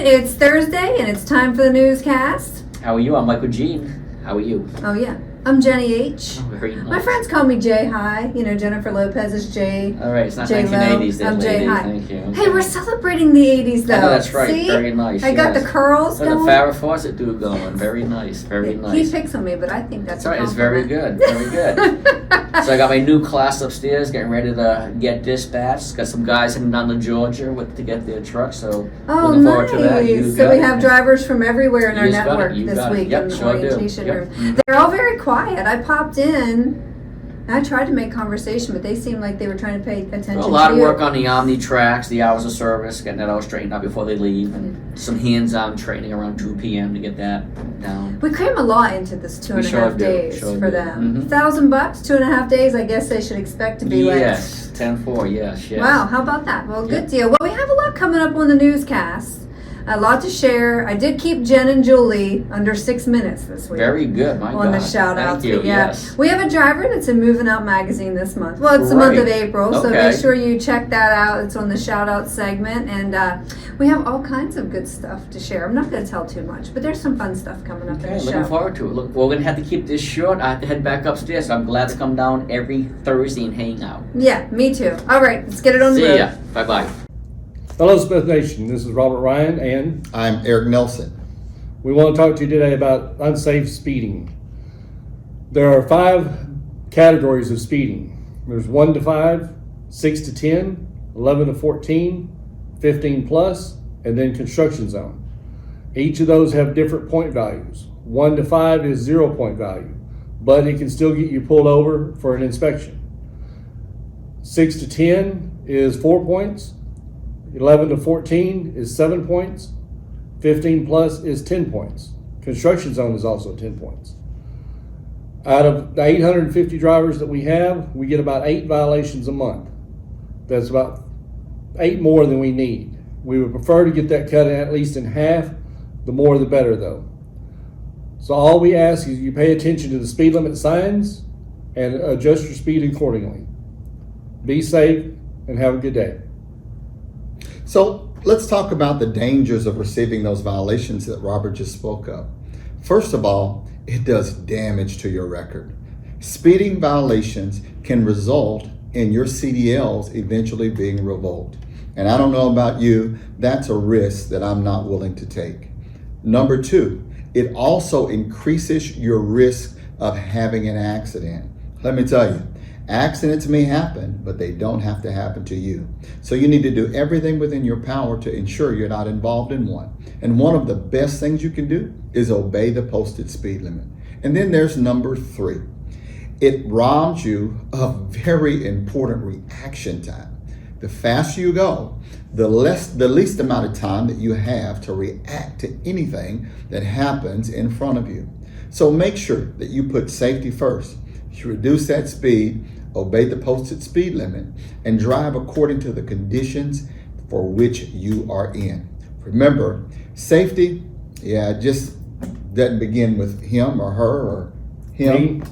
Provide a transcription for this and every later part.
It's Thursday and it's time for the newscast. How are you? I'm Michael Jean. How are you? Oh yeah, I'm Jenny H. Oh, very nice. My friends call me J High. You know, Jennifer Lopez is J. All right, it's not J-Lo. 1980s then, I'm J ladies. High. Thank you. Okay. Hey, we're celebrating the 80s though. Oh, that's right. See? Very nice. I got the curls Got going. the Farrah Fawcett dude going. Very nice. Very nice. He picks on me, but I think that's That's right. a It's very compliment. good. Very good. So I got my new class upstairs, getting ready to get dispatched. Got some guys heading down to Georgia to get their truck. So Oh, looking forward to that. You nice. So got we it. have drivers from everywhere in our You just got it. network You this got it. week Yep, in the sure do. orientation Yep. room. Mhm. They're all very quiet. I popped in. I tried to make conversation, but they seemed like they were trying to pay attention A lot to of you. work on the Omni tracks, the hours of service, getting that all straightened out before they leave, and some hands-on training around 2 p.m. to get that down. We cram a lot into this 2.5 sure do, days sure for do. them. Mhm. $1,000, 2.5 days. I guess they should expect to be Yes, 10-4, yes. like. Wow, how about that? Well, good Yep. deal. Well, we have a lot coming up on the newscast. A lot to share. I did keep Jen and Julie under 6 minutes this week. Very good, my On God. the shout outs. Thank you, Yeah. yes. We have a driver that's in Moving Out magazine this month. Well, it's the month of Great. April, so Okay. be sure you check that out. It's on the shout out segment. And we have all kinds of good stuff to share. I'm not going to tell too much, but there's some fun stuff coming up in Okay, the looking show. forward to it. Look, we're going to have to keep this short. I have to head back upstairs, so I'm glad to come down every Thursday and hang out. Yeah, me too. All right, let's get it on the See road. ya. Bye-bye. Hello, Smith Nation. This is Robert Ryan, and I'm Eric Nelson. we want to talk to you today about unsafe speeding. There are 5 categories of speeding. There's 1 to 5, 6 to 10, 11 to 14, 15 plus, and then construction zone. Each of those have different point values. 1 to 5 is 0 point value, but it can still get you pulled over for an inspection. 6 to 10 is 4 points. 11 to 14 is 7 points. 15 plus is 10 points. Construction zone is also 10 points. Out of the 850 drivers that we have, we get about 8 violations a month. That's about 8 more than we need. We would prefer to get that cut at least in half. The more the better though. So all we ask is you pay attention to the speed limit signs and adjust your speed accordingly. Be safe and have a good day. So let's talk about the dangers of receiving those violations that Robert just spoke of. First of all, it does damage to your record. Speeding violations can result in your CDLs eventually being revoked. And I don't know about you, that's a risk that I'm not willing to take. Number 2, it also increases your risk of having an accident. Let me tell you, accidents may happen, but they don't have to happen to you. So you need to do everything within your power to ensure you're not involved in one. And one of the best things you can do is obey the posted speed limit. And then there's number 3. It robs you of very important reaction time. The faster you go, the least amount of time that you have to react to anything that happens in front of you. So make sure that you put safety first. You reduce that speed, obey the posted speed limit, and drive according to the conditions for which you are in. Remember, safety, it just doesn't begin with him or her or him, Me.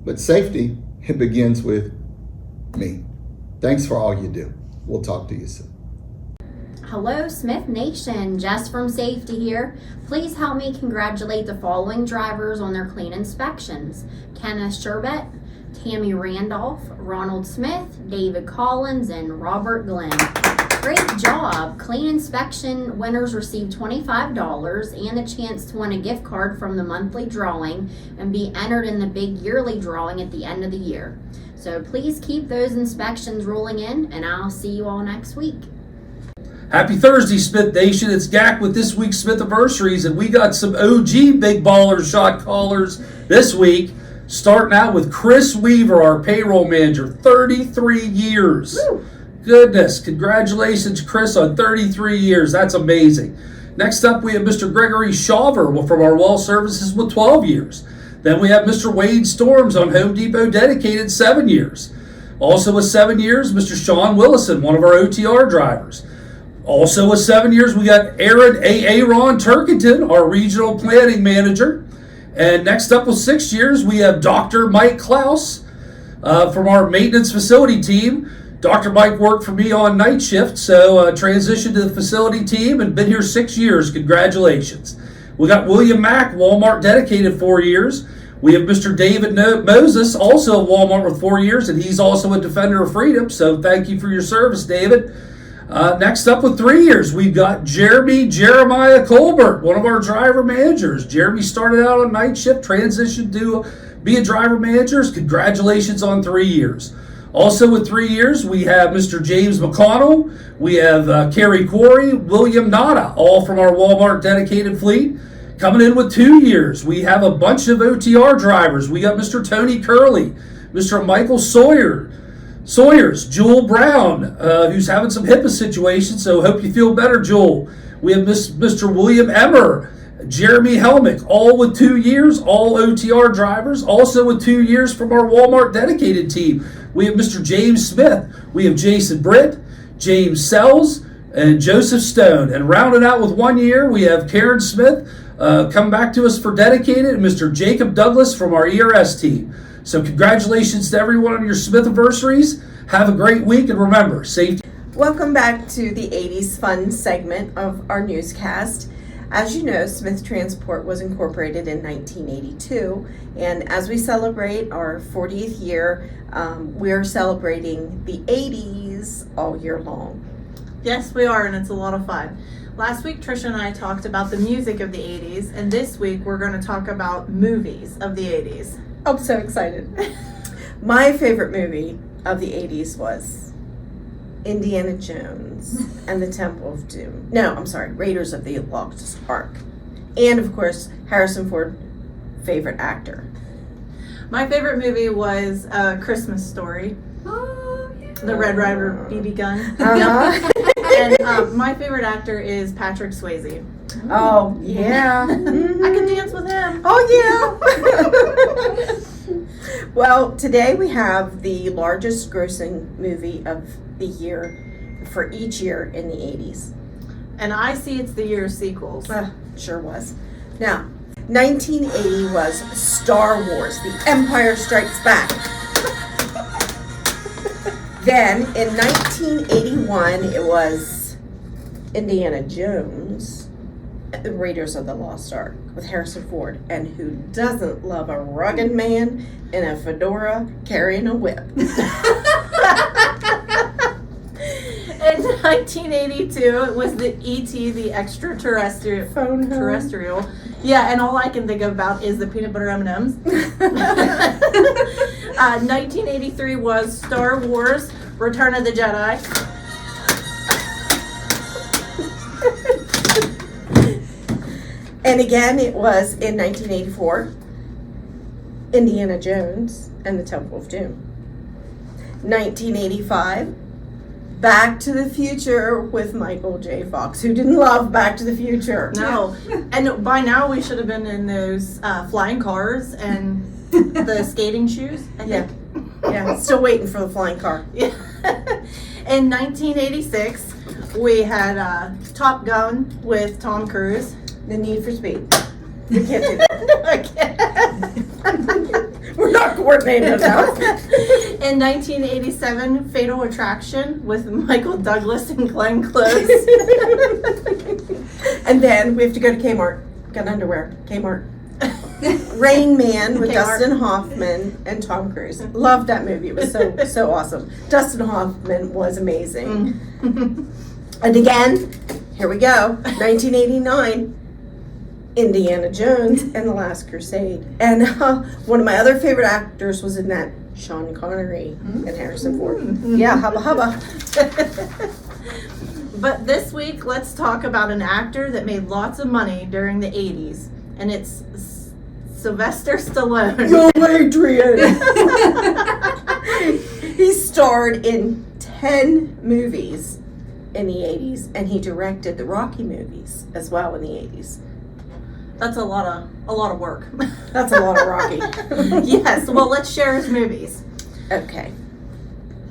but safety, it begins with me. Thanks for all you do. We'll talk to you soon. Hello, Smith Nation. Jess from Safety here. Please help me congratulate the following drivers on their clean inspections: Kenneth Sherbet, Tammy Randolph, Ronald Smith, David Collins, and Robert Glenn. Great job. Clean inspection winners receive $25 and a chance to win a gift card from the monthly drawing and be entered in the big yearly drawing at the end of the year. So please keep those inspections rolling in, and I'll see you all next week. Happy Thursday, Smith Nation. It's Gak with this week's Smith anniversaries, and we got some OG big baller shot callers this week. Starting out with Chris Weaver, our payroll manager, 33 years. Woo. Goodness, congratulations, Chris, on 33 years. That's amazing. Next up, we have Mr. Gregory Shaver from our wall services with 12 years. Then we have Mr. Wade Storms on Home Depot dedicated, 7 years. Also with 7 years, Mr. Sean Willison, one of our OTR drivers. Also with 7 years, we got Aaron Turkington, our regional planning manager. And next up with 6 years, we have Dr. Mike Klaus from our maintenance facility team. Dr. Mike worked for me on night shift, so transitioned to the facility team and been here 6 years. Congratulations. We got William Mack, Walmart dedicated 4 years. We have Mr. David Moses, also at Walmart with 4 years, and he's also a Defender of Freedom, so thank you for your service, David. Next up with 3 years, we've got Jeremiah Colbert, one of our driver managers. Jeremy started out on night shift, transitioned to be a driver manager. Congratulations on 3 years. Also with 3 years, we have Mr. James McConnell, we have Kerry Quarry, William Nada, all from our Walmart dedicated fleet. Coming in with 2 years, we have a bunch of OTR drivers. We got Mr. Tony Curley, Mr. Michael Sawyers, Jewel Brown, who's having some HIPAA situations, so hope you feel better, Jewel. We have Mr. William Emmer, Jeremy Helmick, all with 2 years, all OTR drivers. Also with 2 years from our Walmart dedicated team, we have Mr. James Smith, we have Jason Britt, James Sells, and Joseph Stone. And rounding out with 1 year, we have Karen Smith, come back to us for dedicated, and Mr. Jacob Douglas from our ERS team. So congratulations to everyone on your Smith anniversaries. Have a great week, and remember, safety. Welcome back to the 80s Fun segment of our newscast. As you know, Smith Transport was incorporated in 1982, and as we celebrate our 40th year, we're celebrating the 80s all year long. Yes, we are, and it's a lot of fun. Last week, Trisha and I talked about the music of the 80s, and this week we're going to talk about movies of the 80s. I'm so excited. My favorite movie of the 80s was Indiana Jones and the Temple of Doom. No, I'm sorry, Raiders of the Lost Ark. And of course, Harrison Ford, favorite actor. My favorite movie was A Christmas Story. Oh, yeah. The Red Ryder BB gun. Uh-huh. And my favorite actor is Patrick Swayze. Oh, yeah. I can dance with him. Oh, yeah. Well, today we have the largest grossing movie of the year for each year in the 80s. And I see it's the year of sequels. Sure was. Now, 1980 was Star Wars, The Empire Strikes Back. Then, in 1981, it was Indiana Jones, The Raiders of the Lost Ark, with Harrison Ford. And who doesn't love a rugged man in a fedora carrying a whip? In 1982, it was the E.T. the extraterrestrial. Phone home. Terrestrial. Yeah, and all I can think about is the peanut butter M&Ms. 1983 was Star Wars: Return of the Jedi. And again, it was in 1984, Indiana Jones and the Temple of Doom. 1985, Back to the Future with Michael J. Fox. Who didn't love Back to the Future? No, and by now we should have been in those flying cars and the skating shoes. I think. Yeah, still waiting for the flying car. Yeah. In 1986, we had Top Gun with Tom Cruise. The Need for Speed. We can't do that. No, I can't. We're not coordinating enough. In 1987, Fatal Attraction with Michael Douglas and Glenn Close. And then we have to go to Kmart. Got underwear. Kmart. Rain Man with Kmart. Dustin Hoffman and Tom Cruise. Loved that movie. It was so awesome. Dustin Hoffman was amazing. And again, here we go. 1989. Indiana Jones and the Last Crusade. And one of my other favorite actors was in that, Sean Connery and Harrison Ford. Yeah, hubba hubba. But this week, let's talk about an actor that made lots of money during the 80s, and it's Sylvester Stallone. Yo, Adrian! He starred in 10 movies in the 80s, and he directed the Rocky movies as well in the 80s. That's a lot of work. That's a lot of Rocky. Yes, well, let's share his movies. Okay.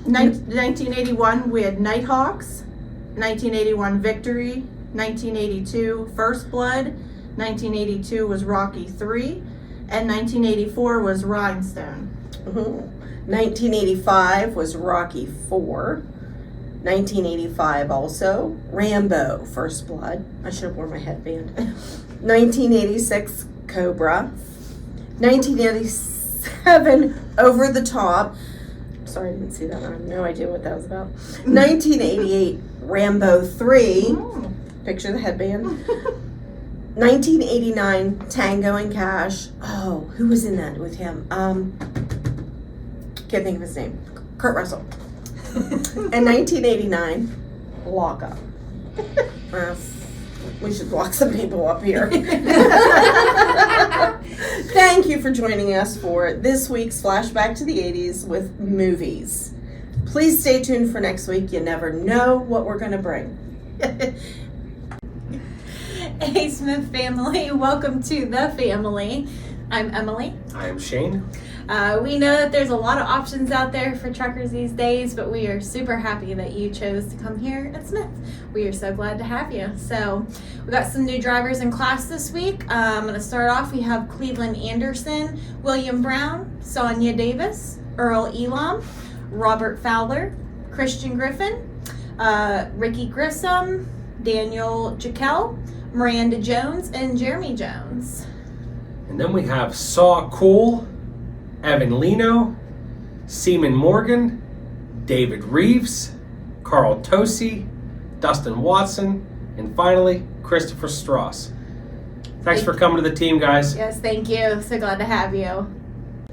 1981, we had Nighthawks. 1981, Victory. 1982, First Blood. 1982 was Rocky 3. And 1984 was Rhinestone. 1985 was Rocky 4. 1985 also, Rambo, First Blood. I should have worn my headband. 1986, Cobra. 1987, Over the Top. Sorry, I didn't see that. I have no idea what that was about. 1988, Rambo 3. Picture the headband. 1989, Tango and Cash. Oh, who was in that with him? Can't think of his name. Kurt Russell. And 1989, Lock Up. We should lock some people up here. Thank you for joining us for this week's Flashback to the 80s with movies. Please stay tuned for next week. You never know what we're going to bring. Hey Smith family, welcome to the family. I'm Emily. I am Shane. We know that there's a lot of options out there for truckers these days, but we are super happy that you chose to come here at Smith. We are so glad to have you. So we got some new drivers in class this week. I'm going to start off. We have Cleveland Anderson, William Brown, Sonia Davis, Earl Elam, Robert Fowler, Christian Griffin, Ricky Grissom, Daniel Jekyll, Miranda Jones, and Jeremy Jones. And then we have Saw Cool, Evan Lino, Seaman Morgan, David Reeves, Carl Tosi, Dustin Watson, and finally, Christopher Strauss. Thanks for coming to the team, guys. Yes, thank you. So glad to have you.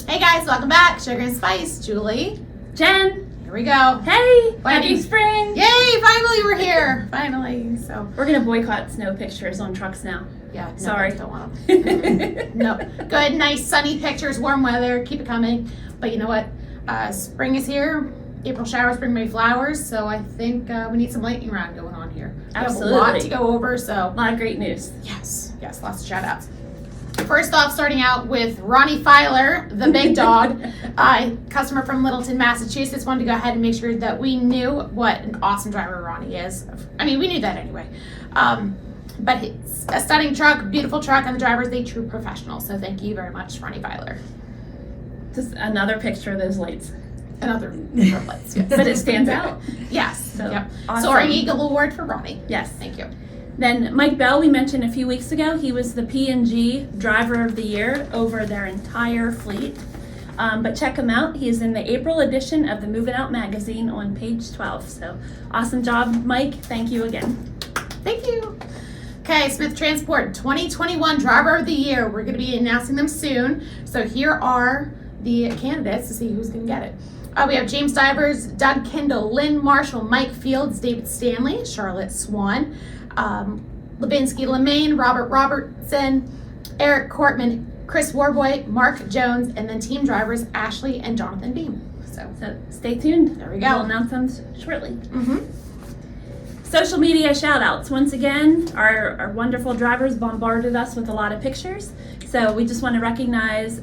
Hey guys, welcome back. Sugar and Spice, Julie. Jen. Here we go. Hey. Why Happy do you- spring. Yay, finally we're here. Finally. So, We're going to boycott snow pictures on trucks now. yeah, no, Sorry. don't want them. No. Good, nice, sunny pictures, warm weather. Keep it coming. But you know what? Spring is here. April showers bring May flowers. So I think we need some lightning round going on here. We have a lot Absolutely. to go over. So A lot of great news. yes, lots of shout outs. First off, starting out with Ronnie Filer, the big dog, customer from Littleton, Massachusetts, wanted to go ahead and make sure that we knew what an awesome driver Ronnie is. I mean, we knew that anyway. But it's a stunning truck, beautiful truck, and the driver's a true professional. So thank you very much, Ronnie Filer. Just another picture of those lights. Another lights, yes. But it stands out. Yes. So, Yep. awesome. Soaring Eagle Award for Ronnie. Yes. Thank you. Then Mike Bell, we mentioned a few weeks ago, he was the P&G Driver of the Year over their entire fleet. But check him out. He is in the April edition of the Moving Out magazine on page 12. So awesome job, Mike. Thank you again. Thank you. Okay, Smith Transport 2021 Driver of the Year. We're going to be announcing them soon. So here are the candidates to see who's going to get it. We have James Divers, Doug Kendall, Lynn Marshall, Mike Fields, David Stanley, Charlotte Swan, Levinsky Lemaine, Robert Robertson, Eric Cortman, Chris Warboy, Mark Jones, and then team drivers Ashley and Jonathan Beam. So Stay tuned. There we go. We'll announce them shortly. mm-hmm. Social media shout outs. Once again, our wonderful drivers bombarded us with a lot of pictures. So we just want to recognize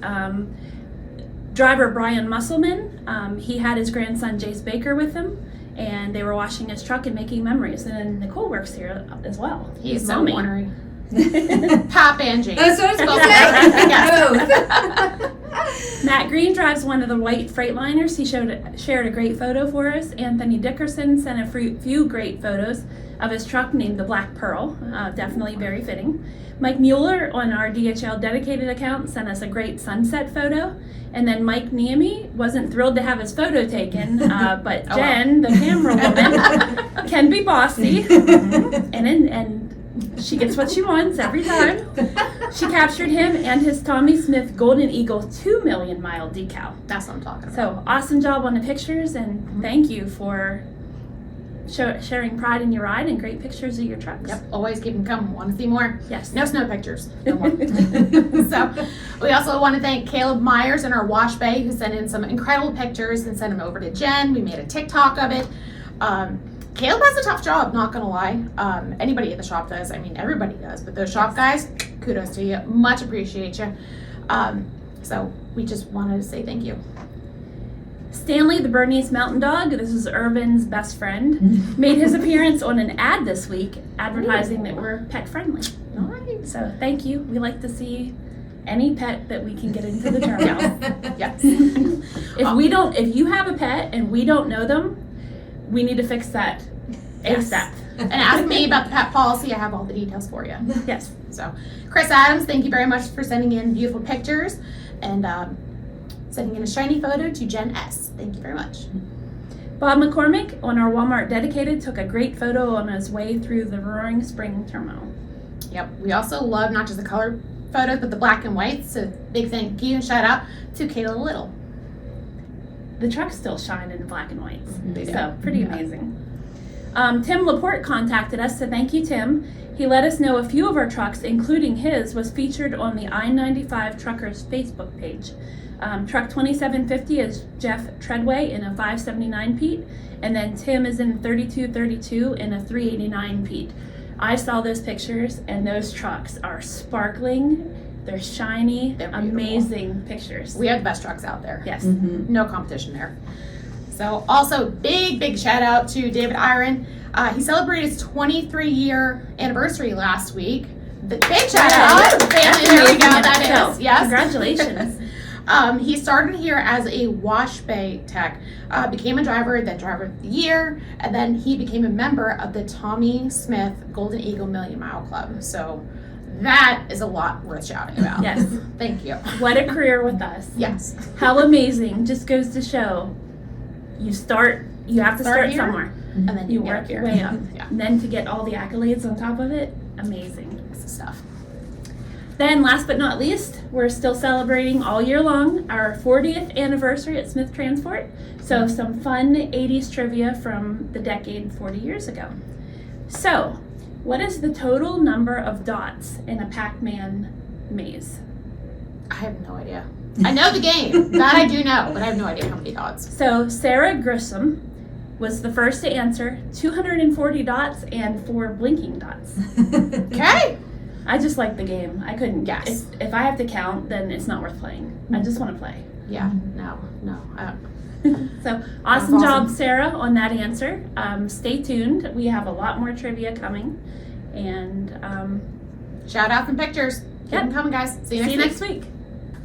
driver Brian Musselman. He had his grandson Jace Baker with him, and they were washing his truck and making memories. And then Nicole works here as well. He's His so mommy. ornery. Pop and James. That's what I was supposed to say. Both. Matt Green drives one of the white Freightliners. He shared a great photo for us. Anthony Dickerson sent a few great photos of his truck named the Black Pearl. Definitely very fitting. Mike Mueller on our DHL dedicated account sent us a great sunset photo. And then Mike Niemi wasn't thrilled to have his photo taken, but Jen, the camera woman, can be bossy. And she gets what she wants every time. She captured him and his Tommy Smith Golden Eagle 2 million mile decal. That's what I'm talking about. So awesome job on the pictures, and thank you for sharing pride in your ride and great pictures of your trucks. Yep, always keep them coming. Want to see more? Yes. No snow pictures. No more. So we also want to thank Caleb Myers in our wash bay who sent in some incredible pictures and sent them over to Jen. We made a TikTok of it. Caleb has a tough job, not gonna lie. Anybody at the shop does. I mean, everybody does. But those shop guys, kudos to you. Much appreciate you. So we just wanted to say thank you. Stanley, the Bernese Mountain Dog, this is Irvin's best friend, made his appearance on an ad this week advertising that we're pet friendly. All right. So thank you. We like to see any pet that we can get into the terminal. Yes. If you have a pet and we don't know them, we need to fix that ASAP. And ask me about the pet policy. I have all the details for you. Yes. So, Chris Adams, thank you very much for sending in beautiful pictures and sending in a shiny photo to Jen S. Thank you very much. Bob McCormick on our Walmart dedicated took a great photo on his way through the Roaring Spring terminal. Yep. We also love not just the color photos, but the black and whites. So, big thank you and shout out to Kayla Little. The trucks still shine in black and whites, They do. so pretty amazing. Tim Laporte contacted us, so thank you, Tim. He let us know a few of our trucks, including his, was featured on the I-95 Truckers Facebook page. Truck 2750 is Jeff Treadway in a 579 Pete, and then Tim is in 3232 in a 389 Pete. I saw those pictures, and those trucks are sparkling. They're shiny, They're beautiful. Amazing pictures. We have the best trucks out there. Yes. No competition there. So also big shout out to David Iron. He celebrated his 23-year anniversary last week. The big shout out to the family. There we go. That is. Yes. Congratulations. He started here as a wash bay tech, became a driver, then driver of the year, and then he became a member of the Tommy Smith Golden Eagle Million Mile Club. So that is a lot worth shouting about. Yes. Thank you. What a career with us. Yes. How amazing. Just goes to show you have to start here, somewhere. And then You get work up your here. way up. Yeah. And then to get all the accolades on top of it, amazing. This stuff. Then last but not least, we're still celebrating all year long our 40th anniversary at Smith Transport. So some fun 80s trivia from the decade 40 years ago. So, what is the total number of dots in a Pac-Man maze? I have no idea. I know the game. That I do know, but I have no idea how many dots. So Sarah Grissom was the first to answer, 240 dots and 4 blinking dots. Okay. I just like the game. I couldn't Yes. If I have to count, then it's not worth playing. I just want to play. Yeah. No. I don't. So awesome That's job, awesome. Sarah, on that answer. Stay tuned. We have a lot more trivia coming. And Shout out and pictures. Keep them coming, guys. See you next week.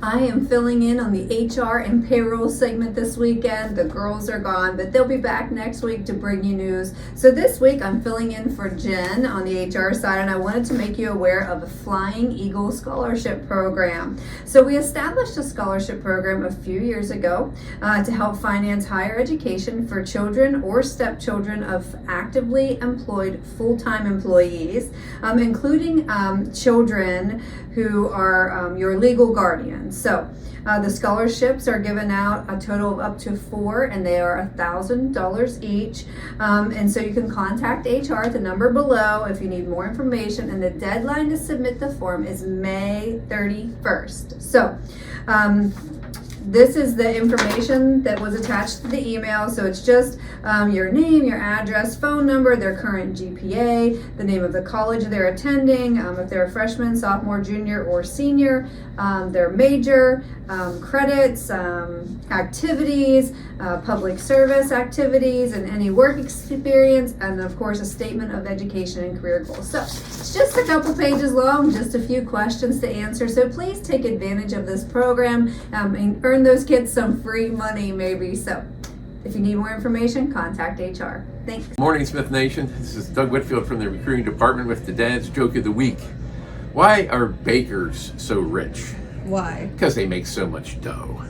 I am filling in on the HR and payroll segment this weekend. The girls are gone, but they'll be back next week to bring you news. So this week I'm filling in for Jen on the HR side, and I wanted to make you aware of the Flying Eagle Scholarship Program. So we established a scholarship program a few years ago to help finance higher education for children or stepchildren of actively employed full-time employees, including children who are your legal guardians. So the scholarships are given out a total of up to 4, and they are $1,000 each. And so you can contact HR at the number below if you need more information. And the deadline to submit the form is May 31st. So this is the information that was attached to the email. So it's just your name, your address, phone number, their current GPA, the name of the college they're attending, if they're a freshman, sophomore, junior, or senior, their major, credits, activities, public service activities, and any work experience, and of course a statement of education and career goals. So it's just a couple pages long, just a few questions to answer. So please take advantage of this program and earn those kids some free money maybe. So if you need more information, contact HR. Thanks. Morning, Smith Nation. This is Doug Whitfield from the recruiting department with the Dad's Joke of the Week. Why are bakers so rich? Why? Because they make so much dough.